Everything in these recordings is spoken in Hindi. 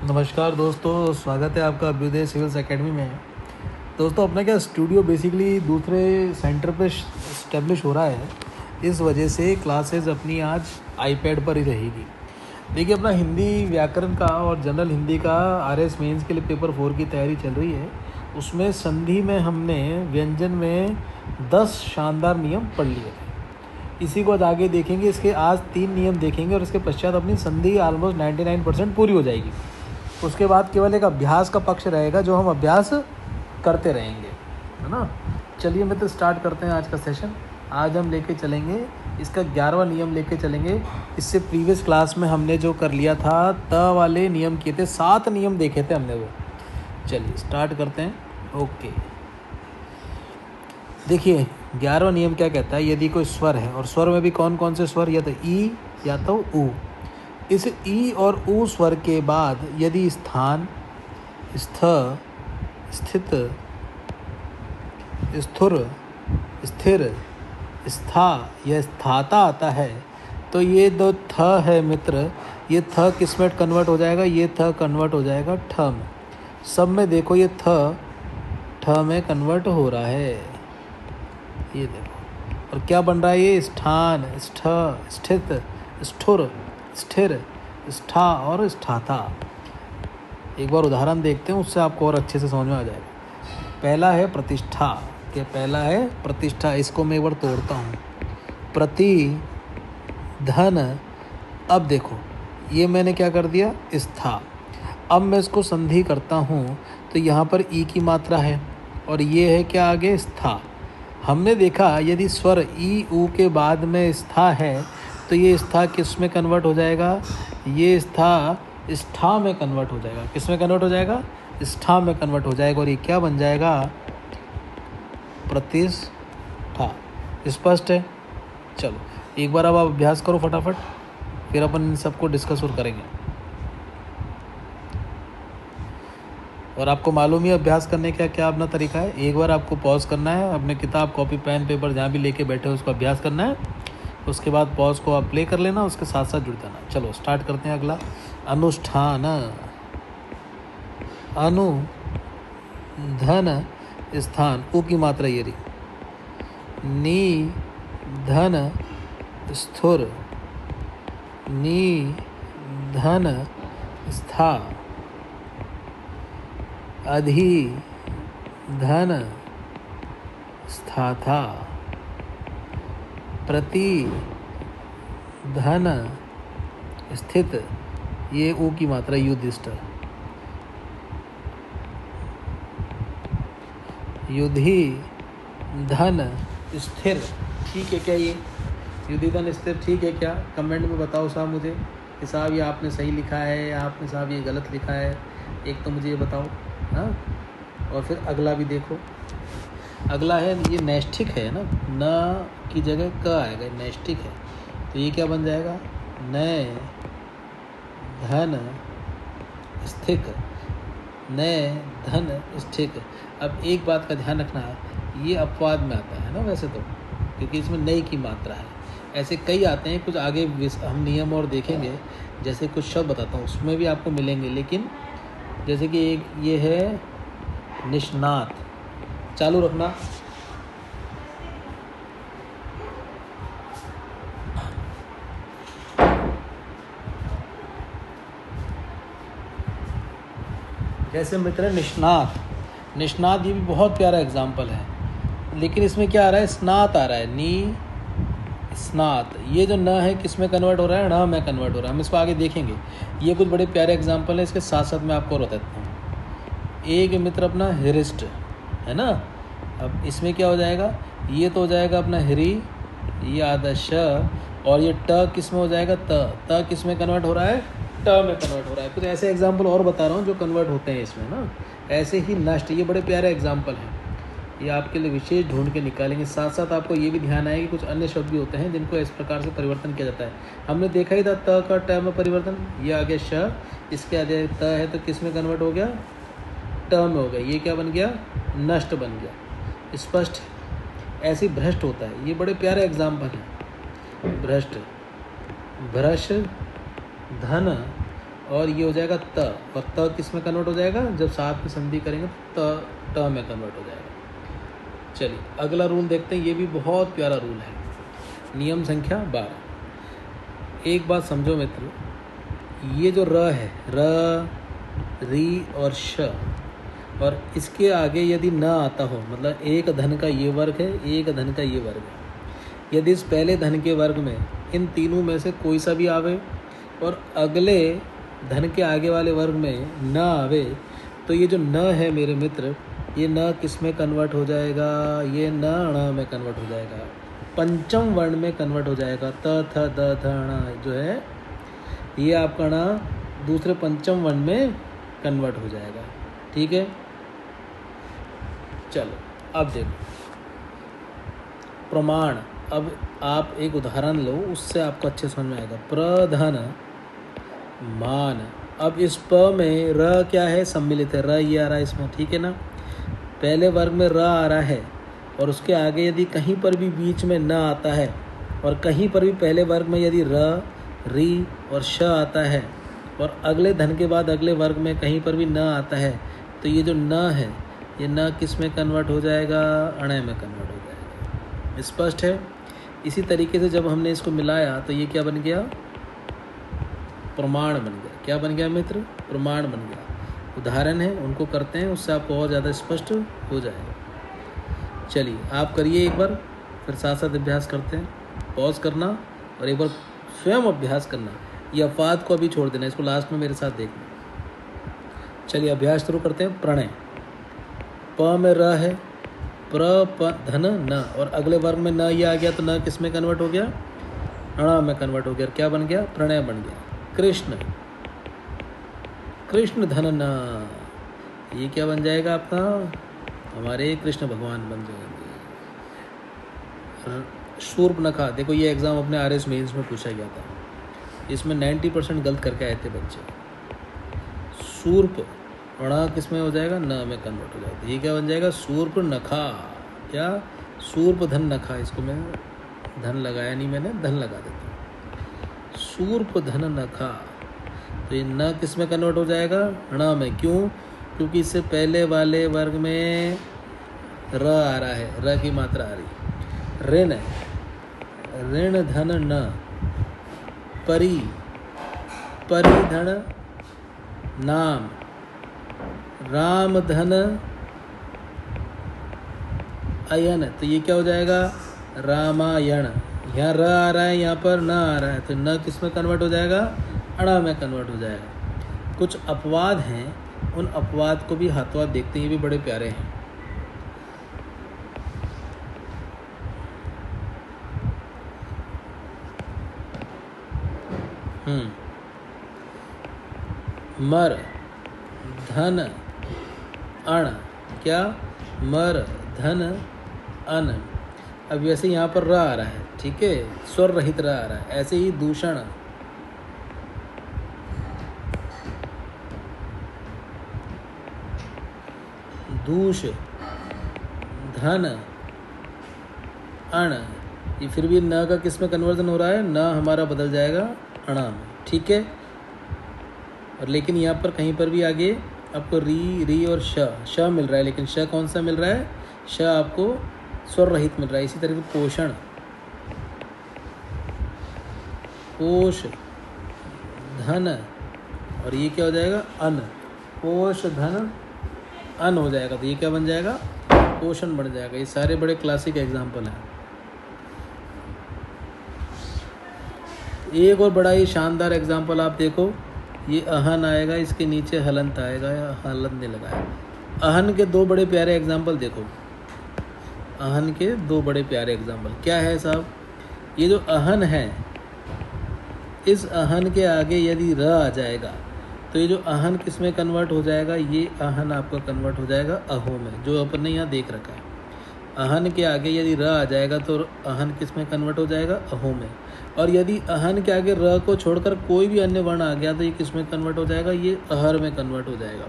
नमस्कार दोस्तों, स्वागत है आपका अभ्युदय सिविल्स एकेडमी में। दोस्तों, अपना क्या स्टूडियो बेसिकली दूसरे सेंटर पे इस्टेब्लिश हो रहा है, इस वजह से क्लासेस अपनी आज आईपैड पर ही रहेगी। देखिए, अपना हिंदी व्याकरण का और जनरल हिंदी का आरएस मेंस के लिए पेपर 4 की तैयारी चल रही है। उसमें संधि में हमने व्यंजन में 10 शानदार नियम पढ़ लिए थे। इसी को आज आगे देखेंगे। इसके आज 3 नियम देखेंगे और इसके पश्चात अपनी संधि ऑलमोस्ट 99% पूरी हो जाएगी। उसके बाद केवल एक अभ्यास का पक्ष रहेगा जो हम अभ्यास करते रहेंगे, है ना। चलिए मित्र, स्टार्ट करते हैं आज का सेशन। आज हम लेके चलेंगे इसका 11वां नियम लेके चलेंगे। इससे प्रीवियस क्लास में हमने जो कर लिया था त वाले नियम किए थे, 7 नियम देखे थे हमने वो। चलिए स्टार्ट करते हैं। ओके, देखिए 11वां नियम क्या कहता है। यदि कोई स्वर है, और स्वर में भी कौन कौन से स्वर, या तो ई या तो ऊ। इस ई और ऊ स्वर के बाद यदि स्थान, स्थ, स्थित, स्थुर, स्थिर, स्था या स्थाता आता है, तो ये दो थ है मित्र। ये थ किस में कन्वर्ट हो जाएगा? ये थ कन्वर्ट हो जाएगा ठ में। सब में देखो ये ठ में कन्वर्ट हो रहा है। ये देखो, और क्या बन रहा है? ये स्थान, स्थ, स्थित, स्थुर, स्थिर, स्था और स्थाता। एक बार उदाहरण देखते हैं, उससे आपको और अच्छे से समझ में आ जाएगा। पहला है प्रतिष्ठा। क्या पहला है? प्रतिष्ठा। इसको मैं एक बार तोड़ता हूँ। प्रति, धन। अब देखो, ये मैंने क्या कर दिया? स्था। अब मैं इसको संधि करता हूँ तो यहाँ पर ई की मात्रा है और ये है क्या आगे? स्था। हमने देखा यदि स्वर ई ऊ के बाद में स्था है तो ये स्था किस में कन्वर्ट हो जाएगा? ये स्था स्था में कन्वर्ट हो जाएगा। किस में कन्वर्ट हो जाएगा? स्था में कन्वर्ट हो जाएगा। और ये क्या बन जाएगा? प्रतिष्ठा। स्पष्ट है? चलो एक बार अब आप अभ्यास करो फटाफट, फिर अपन इन सबको डिस्कस और करेंगे। और आपको मालूम ही अभ्यास करने का क्या अपना तरीका है। एक बार आपको पॉज करना है, अपने किताब, कॉपी, पेन, पेपर जहाँ भी लेके बैठे हो उसको अभ्यास करना है। उसके बाद पॉज को आप प्ले कर लेना, उसके साथ साथ जुड़ जाना। चलो स्टार्ट करते हैं। अगला अनुष्ठान। अनु, धन, स्थान। ऊ की मात्रा ये रही। नी, धन, स्थुर, नी, धन, स्था। अधि, धन, स्थाथा। प्रति, धन, स्थित। ये ऊ की मात्रा युधिष्ठ। युधि, धन, स्थिर। ठीक है क्या? ये युधि, धन, स्थिर ठीक है क्या? कमेंट में बताओ साहब मुझे कि साहब ये आपने सही लिखा है या आपने साहब ये गलत लिखा है। एक तो मुझे ये बताओ। हाँ, और फिर अगला भी देखो। अगला है, ये नैष्ठिक है ना, न की जगह क आएगा, नैष्ठिक है। तो ये क्या बन जाएगा? नय, धन, स्थिक। नय, धन, स्थिक। अब एक बात का ध्यान रखना, ये अपवाद में आता है ना वैसे तो, क्योंकि इसमें नई की मात्रा है। ऐसे कई आते हैं, कुछ आगे हम नियम और देखेंगे। जैसे कुछ शब्द बताता हूँ उसमें भी आपको मिलेंगे, लेकिन जैसे कि एक ये है निष्णात। चालू रखना। जैसे मित्र निष्णात। निष्णात ये भी बहुत प्यारा एग्जाम्पल है, लेकिन इसमें क्या आ रहा है? स्नात आ रहा है। नी, स्नात। ये जो न है किस में कन्वर्ट हो रहा है? ण में कन्वर्ट हो रहा है। हम इसको आगे देखेंगे। ये कुछ बड़े प्यारे एग्जाम्पल हैं। इसके साथ साथ मैं आपको बताता हूँ। एक मित्र अपना हिरिष्ट है ना। अब इसमें क्या हो जाएगा? ये तो हो जाएगा अपना हिरी, ये आदर्श, और ये ट किस में हो जाएगा? त किस में कन्वर्ट हो रहा है? ट में कन्वर्ट हो रहा है। कुछ ऐसे एग्जाम्पल और बता रहा हूँ जो कन्वर्ट होते हैं इसमें ना। ऐसे ही नष्ट, ये बड़े प्यारे एग्जाम्पल हैं, ये आपके लिए विशेष ढूंढ के निकालेंगे। साथ साथ आपको ये भी ध्यान आएगा कि कुछ अन्य शब्द भी होते हैं जिनको इस प्रकार से परिवर्तन किया जाता है। हमने देखा ही था त का ट में परिवर्तन। ये आगे श, इसके आगे त है तो किस में कन्वर्ट हो गया? ट में हो गया। ये क्या बन गया? नष्ट बन गया। स्पष्ट? ऐसे भ्रष्ट होता है। ये बड़े प्यारे एग्जाम्पल हैं। भ्रष्ट, भ्रश, धन और ये हो जाएगा त, और त किस में कन्वर्ट हो जाएगा, जब साथ में संधि करेंगे तो त में कन्वर्ट हो जाएगा। चलिए अगला रूल देखते हैं, ये भी बहुत प्यारा रूल है। नियम संख्या 12। एक बात समझो मित्र, ये जो र है, र, री और श, और इसके आगे यदि न आता हो, मतलब एक धन का ये वर्ग है, एक धन का ये वर्ग है, यदि इस पहले धन के वर्ग में इन तीनों में से कोई सा भी आवे और अगले धन के आगे वाले वर्ग में न आवे, तो ये जो न है मेरे मित्र, ये न किस में कन्वर्ट हो जाएगा, ये न ण में कन्वर्ट हो जाएगा, पंचम वर्ण में कन्वर्ट हो जाएगा। त थ द ध ण जो है ये आपका ण दूसरे पंचम वर्ण में कन्वर्ट हो जाएगा। ठीक है, चलो अब देखो प्रमाण। अब आप एक उदाहरण लो, उससे आपको अच्छे समझ में आएगा। प्रधन मान, अब इस प में र क्या है, सम्मिलित है, र ये आ रहा है इसमें, ठीक है ना। पहले वर्ग में र आ रहा है और उसके आगे यदि कहीं पर भी बीच में न आता है और कहीं पर भी पहले वर्ग में यदि र, री और श आता है और अगले धन के बाद अगले वर्ग में कहीं पर भी न आता है, तो ये जो न है ये न किस में कन्वर्ट हो जाएगा, अण में कन्वर्ट हो जाएगा। स्पष्ट है। इसी तरीके से जब हमने इसको मिलाया तो ये क्या बन गया, प्रमाण बन गया। क्या बन गया मित्र, प्रमाण बन गया। उदाहरण है उनको करते हैं, उससे आपको और ज़्यादा स्पष्ट हो जाएगा। चलिए आप करिए एक बार, फिर साथ साथ अभ्यास करते हैं। पॉज करना और एक बार स्वयं अभ्यास करना। ये अपवाद को अभी छोड़ देना, इसको लास्ट में मेरे साथ देखना। चलिए अभ्यास शुरू करते हैं। प्रणय, प में र है, प्र प धन न, और अगले वर्ग में न ये आ गया तो न किस में कन्वर्ट हो गया, ण में कन्वर्ट हो गया। क्या बन गया, प्रणय बन गया। कृष्ण, कृष्ण धन न, ये क्या बन जाएगा आपका, हमारे कृष्ण भगवान बन जाएंगे। शूर्पणखा, देखो ये एग्ज़ाम अपने RS मेंस में पूछा गया था, इसमें 90% गलत करके आए थे बच्चे। शूर्प, ण किस में हो जाएगा, न में कन्वर्ट हो जाएगा। ये क्या बन जाएगा, शूर्पणखा। क्या, शूर्प धन नखा, इसको मैं धन लगाया नहीं, मैंने धन लगा देता हूँ। शूर्प धन नखा, तो ये न किस में कन्वर्ट हो जाएगा, ण में। क्यों, क्योंकि इससे पहले वाले वर्ग में र आ रहा है, र की मात्रा आ रही। ऋण, ऋण धन न, परि, परिधन नाम, राम धन अयन, तो ये क्या हो जाएगा, रामायण। यहाँ र आ रहा है, यहाँ पर न आ रहा है, तो न किस में कन्वर्ट हो जाएगा, अण में कन्वर्ट हो जाएगा। कुछ अपवाद हैं, उन अपवाद को भी हाथों हाथ देखते हैं, ये भी बड़े प्यारे हैं। मर धन अण, क्या, मर धन अन। अब वैसे यहाँ पर र आ रहा है, ठीक है, स्वर रहित र आ रहा है। ऐसे ही दूषण, दूष धन अण, ये फिर भी न का किस में कन्वर्जन हो रहा है, न हमारा बदल जाएगा अण में, ठीक है। और लेकिन यहाँ पर कहीं पर भी आगे आपको री और श मिल रहा है, लेकिन श कौन सा मिल रहा है, श आपको स्वर रहित मिल रहा है। इसी तरह से पोषण, पोष धन, और ये क्या हो जाएगा, अन, पोष धन अन हो जाएगा, तो ये क्या बन जाएगा, पोषण बन जाएगा। ये सारे बड़े क्लासिक एग्जाम्पल हैं। एक और बड़ा ही शानदार एग्जाम्पल आप देखो, ये अहन आएगा, इसके नीचे हलंत आएगा, या हलंत नहीं लगाया। अहन के दो बड़े प्यारे एग्जाम्पल देखो, अहन के दो बड़े प्यारे एग्जाम्पल क्या है साहब। ये जो अहन है, इस अहन के आगे यदि र आ जाएगा तो ये जो अहन किस में कन्वर्ट हो जाएगा, ये अहन आपका कन्वर्ट हो जाएगा अहो में, जो अपन ने यहाँ देख रखा है। अहन के आगे यदि र आ जाएगा तो अहन किस में कन्वर्ट हो जाएगा, अहो में। और यदि अहन के आगे र को छोड़कर कोई भी अन्य वर्ण आ गया तो ये किस में कन्वर्ट हो जाएगा, ये अहर में कन्वर्ट हो जाएगा।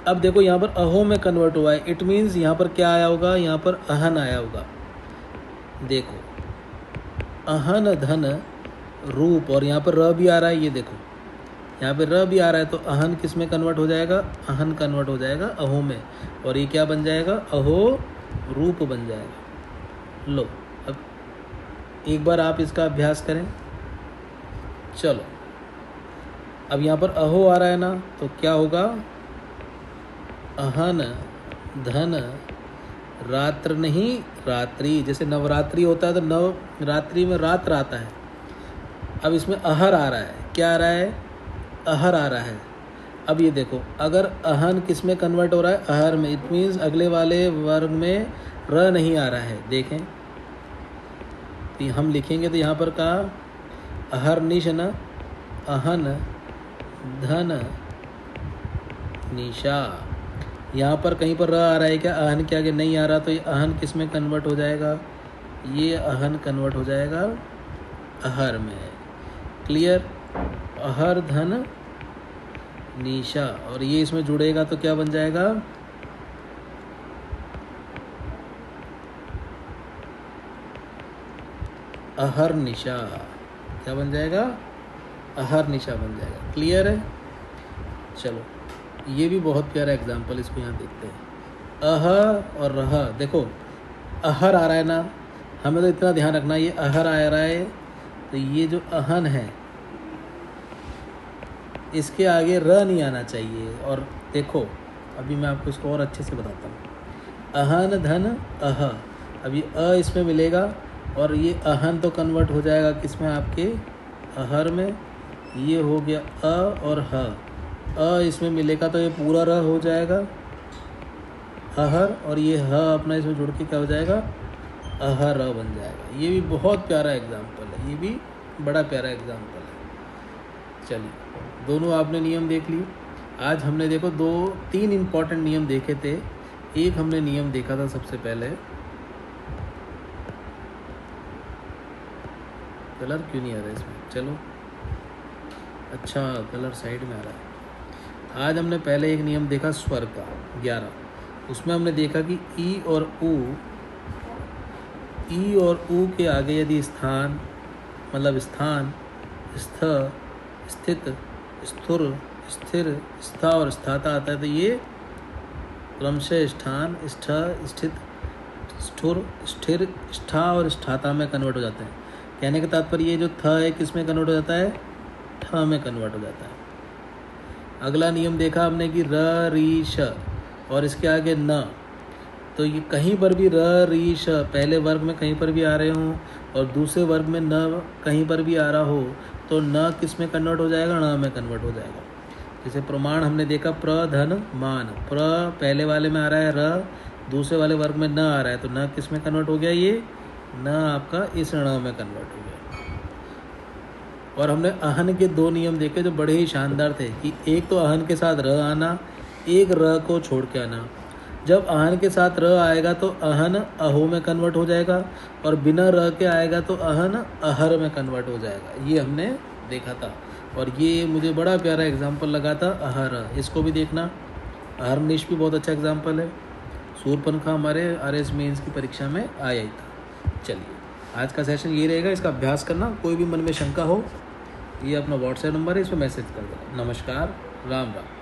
अब देखो यहाँ पर अहो में कन्वर्ट हुआ है, इट मीन्स यहाँ पर क्या आया होगा, यहाँ पर अहन आया होगा। देखो अहन धन रूप, और यहाँ पर र भी आ रहा है, ये देखो यहाँ पे र भी आ रहा है तो अहन किस में कन्वर्ट हो जाएगा, अहन कन्वर्ट हो जाएगा अहो में, और ये क्या बन जाएगा, अहो रूप बन जाएगा। लो अब एक बार आप इसका अभ्यास करें। चलो अब यहाँ पर अहो आ रहा है ना, तो क्या होगा, अहन धन रात्र नहीं रात्रि, जैसे नवरात्रि होता है तो नवरात्रि में रात्र आता है। अब इसमें अहर आ रहा है, क्या आ रहा है, अहर आ रहा है। अब ये देखो, अगर अहन किस में कन्वर्ट हो रहा है, अहर में, इट मीन्स अगले वाले वर्ग में र नहीं आ रहा है। देखें तो हम लिखेंगे तो यहाँ पर कहा अहर निश न, अहन धन निशा। यहाँ पर कहीं पर र आ रहा है क्या, अहन के आगे नहीं आ रहा, तो ये अहन किस में कन्वर्ट हो जाएगा, ये अहन कन्वर्ट हो जाएगा अहर में। क्लियर, अहर धन निशा, और ये इसमें जुड़ेगा तो क्या बन जाएगा, अहर निशा। क्या बन जाएगा, अहर निशा बन जाएगा। क्लियर है। चलो ये भी बहुत प्यारा एग्जाम्पल, इसको यहाँ देखते हैं। अह और रह, देखो अहर आ रहा है ना, हमें तो इतना ध्यान रखना, ये अहर आ रहा है तो ये जो अहन है इसके आगे र नहीं आना चाहिए। और देखो अभी मैं आपको इसको और अच्छे से बताता हूँ। अहन धन अह, अभी अ इसमें मिलेगा और ये अहन तो कन्वर्ट हो जाएगा किस में, आपके अहर में। ये हो गया अ और ह, अ इसमें मिलेगा तो ये पूरा र हो जाएगा अहर, और ये ह अपना इसमें जुड़ के क्या हो जाएगा, अहर बन जाएगा। ये भी बहुत प्यारा एग्जाम्पल है, ये भी बड़ा प्यारा एग्जाम्पल है। चलिए दोनों आपने नियम देख लिए। आज हमने देखो 2-3 इम्पॉर्टेंट नियम देखे थे। एक हमने नियम देखा था सबसे पहले, कलर क्यों नहीं आ रहा है इसमें, चलो अच्छा कलर साइड में आ रहा है। आज हमने पहले एक नियम देखा स्वर का 11, उसमें हमने देखा कि ई और ऊ के आगे यदि स्थान, मतलब स्थान, स्थ, स्थित, स्थुर, स्थिर, स्था और स्थाता आता है तो ये क्रमशः स्थान, स्थ, स्थित, स्थुर, स्थिर, स्था और स्थाता में कन्वर्ट हो जाते हैं। कहने का तात्पर्य ये जो थ है किस में कन्वर्ट हो जाता है, ठ में कन्वर्ट हो जाता है। अगला नियम देखा हमने कि र री श और इसके आगे न, तो ये कहीं पर भी र री श पहले वर्ग में कहीं पर भी आ रहे हों और दूसरे वर्ग में न कहीं पर भी आ रहा हो तो न किस में कन्वर्ट हो जाएगा, ण में कन्वर्ट हो जाएगा। जैसे प्रमाण हमने देखा प्र धन मान, प्र पहले वाले में आ रहा है र, दूसरे वाले वर्ग में न आ रहा है तो न किस में कन्वर्ट हो गया, ये न आपका इस ण में कन्वर्ट हो गया। और हमने अहन के 2 नियम देखे जो बड़े ही शानदार थे कि एक तो अहन के साथ र आना, एक र को छोड़ के आना। जब अहन के साथ र आएगा तो अहन अहो में कन्वर्ट हो जाएगा और बिना र के आएगा तो अहन अहर में कन्वर्ट हो जाएगा। ये हमने देखा था और ये मुझे बड़ा प्यारा एग्जाम्पल लगा था अहर। इसको भी देखना, अहरनिश भी बहुत अच्छा एग्जाम्पल है। सूर्पनखा हमारे RS मेंस की परीक्षा में आया ही था। चलिए आज का सेशन ये रहेगा, इसका अभ्यास करना। कोई भी मन में शंका हो, ये अपना WhatsApp नंबर है, इस पर मैसेज कर देना। नमस्कार, राम राम।